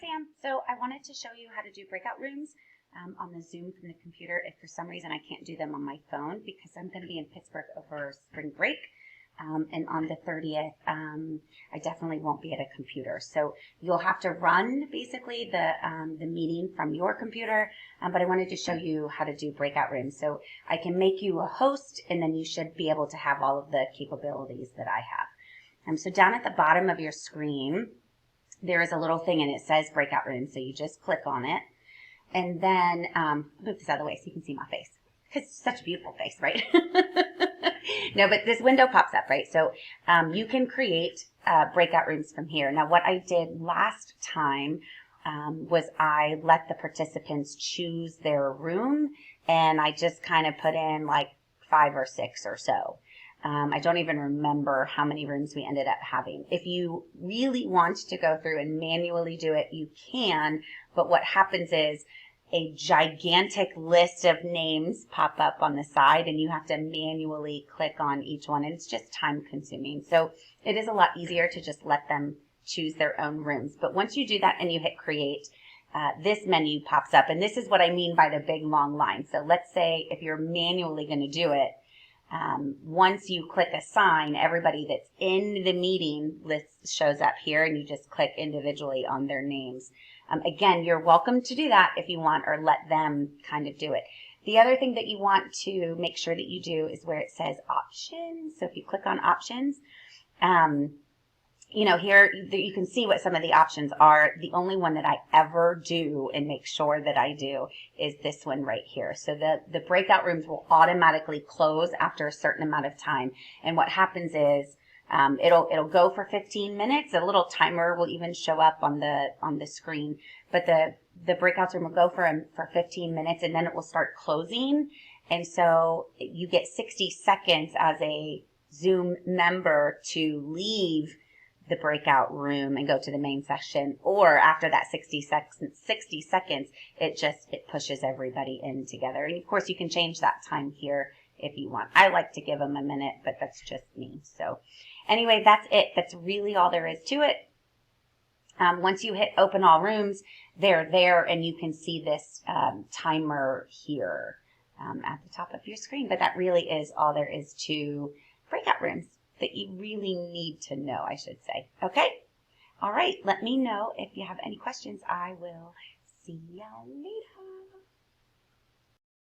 Sam. So I wanted to show you how to do breakout rooms on the Zoom from the computer if for some reason I can't do them on my phone because I'm going to be in Pittsburgh over spring break. And on the 30th, I definitely won't be at a computer. So you'll have to run basically the meeting from your computer, but I wanted to show you how to do breakout rooms. So I can make you a host and then you should be able to have all of the capabilities that I have. So down at the bottom of your screen, there is a little thing and it says breakout room. So you just click on it and then move this out of the way so you can see my face. Because it's such a beautiful face, right? No, but this window pops up, right? So you can create breakout rooms from here. Now, what I did last time was I let the participants choose their room, and I just kind of put in like 5 or 6 or so. I don't even remember how many rooms we ended up having. If you really want to go through and manually do it, you can, but what happens is a gigantic list of names pop up on the side and you have to manually click on each one, and it's just time consuming. So it is a lot easier to just let them choose their own rooms. But once you do that and you hit create, this menu pops up, and this is what I mean by the big long line. So let's say if you're manually going to do it, once you click assign, everybody that's in the meeting list shows up here and you just click individually on their names. Again, you're welcome to do that if you want, or let them kind of do it. The other thing that you want to make sure that you do is where it says options. So if you click on options, here you can see what some of the options are. The only one that I ever do and make sure that I do is this one right here. So the breakout rooms will automatically close after a certain amount of time. And what happens is it'll go for 15 minutes. A little timer will even show up on the screen. But the breakouts room will go for 15 minutes and then it will start closing. And so you get 60 seconds as a Zoom member to leave the breakout room and go to the main session, or after that 60 seconds, it pushes everybody in together. And of course you can change that time here if you want. I like to give them a minute, but that's just me. So anyway, that's it. That's really all there is to it. Once you hit open all rooms, they're there and you can see this timer here at the top of your screen. But that really is all there is to breakout rooms that you really need to know, I should say. Okay? All right. Let me know if you have any questions. I will see you later.